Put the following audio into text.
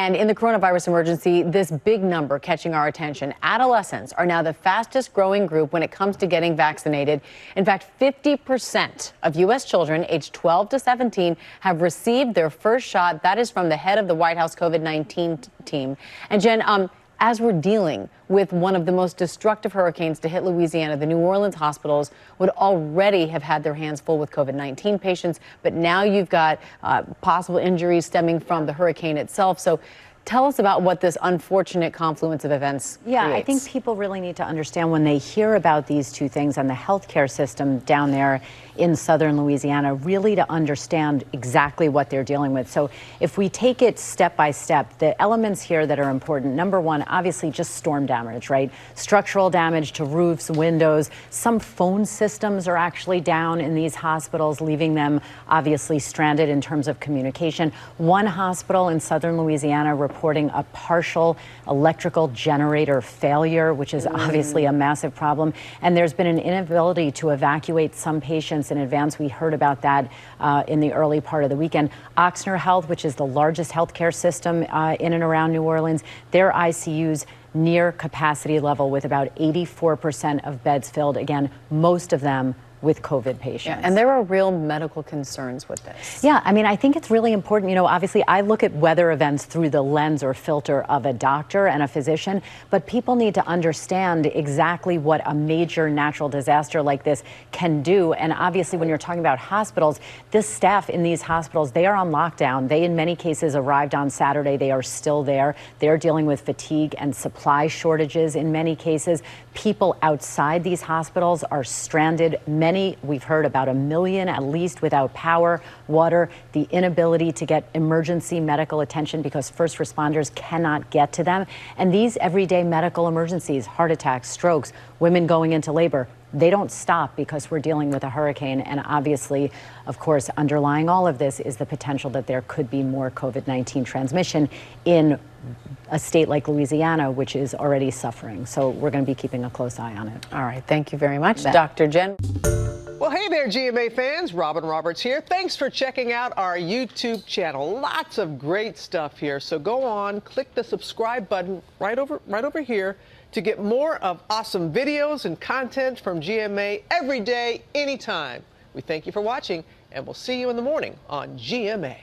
And in the coronavirus emergency, this big number catching our attention. Adolescents are now the fastest growing group when it comes to getting vaccinated. In fact, 50% of U.S. children aged 12 to 17 have received their first shot. That is from the head of the White House COVID-19 team. And Jen, as we're dealing with one of the most destructive hurricanes to hit Louisiana, the New Orleans hospitals would already have had their hands full with COVID-19 patients, but now you've got possible injuries stemming from the hurricane itself. So tell us about what this unfortunate confluence of events creates. I think people really need to understand when they hear about these two things and the healthcare system down there in southern Louisiana, really to understand exactly what they're dealing with. So if we take it step by step, the elements here that are important, number one, obviously just storm damage, right? Structural damage to roofs, windows. Some phone systems are actually down in these hospitals, leaving them obviously stranded in terms of communication. One hospital in southern Louisiana reporting a partial electrical generator failure, which is obviously a massive problem. And there's been an inability to evacuate some patients in advance. We heard about that in the early part of the weekend. Ochsner Health, which is the largest healthcare system in and around New Orleans, their ICUs near capacity level with about 84% of beds filled. Again, most of them with COVID patients. And there are real medical concerns with this. Yeah, I mean, I think it's really important. You know, obviously, I look at weather events through the lens or filter of a doctor and a physician, but people need to understand exactly what a major natural disaster like this can do. And obviously, when you're talking about hospitals, this staff in these hospitals, they are on lockdown. They, in many cases, arrived on Saturday. They are still there. They're dealing with fatigue and supply shortages in many cases. People outside these hospitals are stranded. Many, we've heard about 1 million at least without power, water, the inability to get emergency medical attention because first responders cannot get to them. And these everyday medical emergencies, heart attacks, strokes, women going into labor, they don't stop because we're dealing with a hurricane. And obviously, of course, underlying all of this is the potential that there could be more COVID-19 transmission in a state like Louisiana, which is already suffering. So we're going to be keeping a close eye on it. All right. Thank you very much, Dr. Jen. Well, hey there, GMA fans. Robin Roberts here. Thanks for checking out our YouTube channel. Lots of great stuff here. So go on, click the subscribe button right over here to get more of awesome videos and content from GMA every day, anytime. We thank you for watching, and we'll see you in the morning on GMA.